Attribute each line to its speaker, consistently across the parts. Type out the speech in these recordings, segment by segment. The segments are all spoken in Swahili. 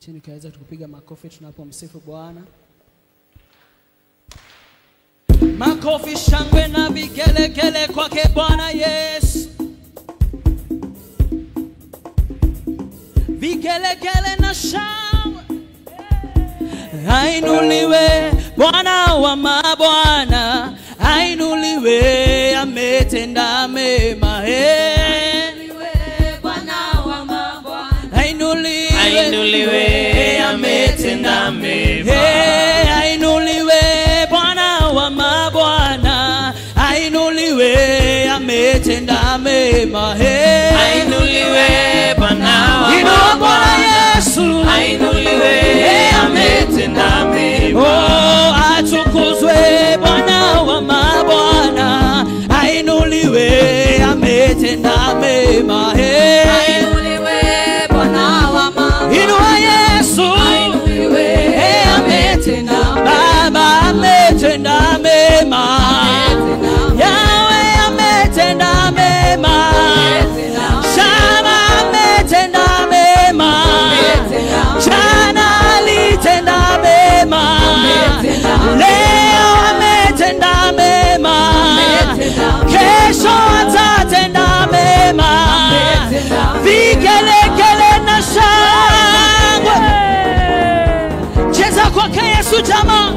Speaker 1: chini kaweza tukupiga makofi tunapomsifu Bwana. Makofi, shangwe na vigelegele kwake Bwana Yesu. Vigelegele na shangwe. Ainuliwe Bwana wa mabwana, ainuliwe, ametenda mema. Ainuliwe Bwana wa mabwana, ainuliwe, ametenda mema. Ainuliwe Bwana wa mabwana, ainuliwe, ametenda mema. Ainuliwe Bwana wa mabwana, Yesu, ainuliwe, ametenda mema. Oh, atukuzwe Bwana wa mabwana, ainuliwe, ametenda mema. Ainuliwe Bwana wa mabwana, inua Yesu, ainuliwe, ametenda Baba, ametenda mema. Yawe ametenda mema. Shama ametenda mema. Jana alitenda mema. Leo ametenda mema. Kesho atatenda mema. Vigelegele na shangwe. Cheza kwake Yesu jamaa.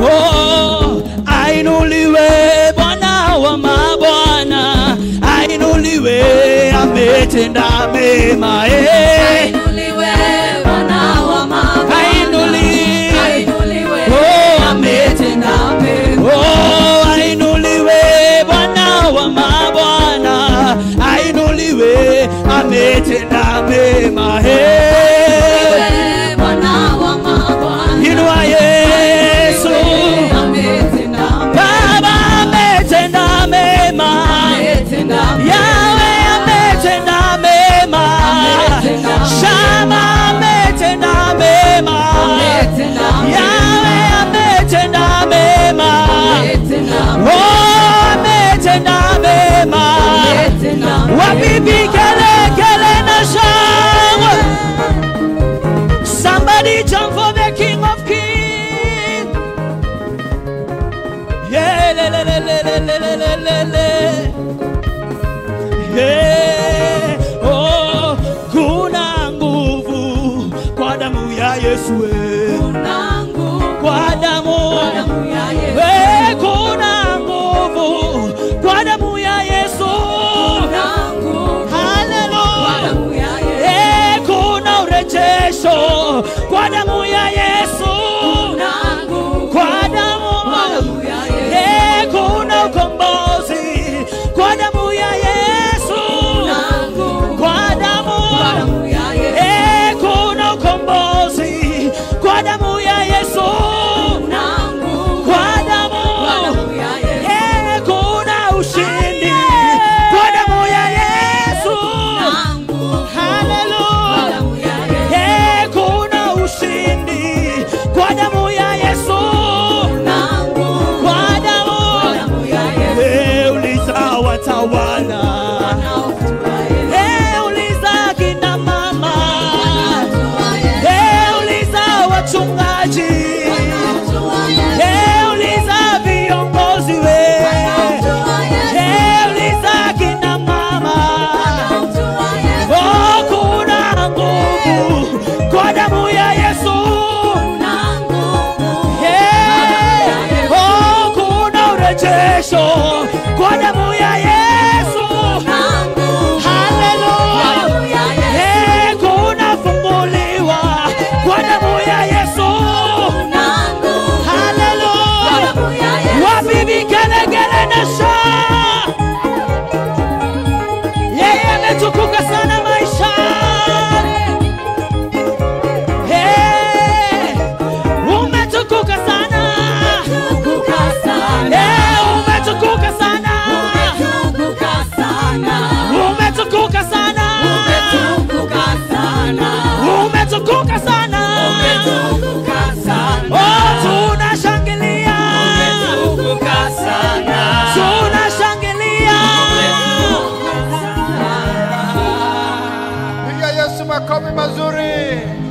Speaker 1: Oh, ainuliwe Bwana wa mabwana, ainuliwe, ametenda mema. Ainuliwe Bwana wa mabwana, ainuliwe, oh, ametenda mema. Oh, ainuliwe Bwana wa mabwana, ainuliwe, ametenda mema. Bwana wa mabwana, inua Yesu, Baba ametenda mema. Yawe ametenda mema. Shama ametenda mema. Yawe ametenda mema. Oh, ametenda mema. Wapipi kele kele na shangwe. Somebody jump for the King of Kings. Yeah, le le le le le le le le. Yeah, oh, kuna nguvu kwa damu ya Yesu. Kuna nguvu kwa damu ya Yesu. Kuna nguvu kwa damu ya Yesu. Kuna nguvu, haleluya, kwa damu ya Yesu. Kuna urejesho kwa damu ya Yesu. Kuna nguvu kwa damu ya Yesu. Kuna ukombozi kwa damu ya Yesu. Kwa damu ya Yesu. Kuna ukombozi kwa damu ya Yesu. Kwa damu ya Yesu. Kuna ushindi kwa damu ya Yesu. Haleluya. Kuna ushindi kwa damu ya Yesu. Kwa damu ya Yesu. Uliza watawala, uliza kina mama, uliza wachungaji, uliza viongozi we, uliza kina mama. Oh, kuna nguvu kwa damu ya Yesu. Oh, kuna urejesho kwa damu ya Yesu. Haleluya. Kuna funguliwa kwa damu ya Yesu. Haleluya. Wapi vigelegele na shangwe. Yeye ametukuka sana maisha. Umetukuka sana. Umetukuka sana.
Speaker 2: Yesu makofi mazuri.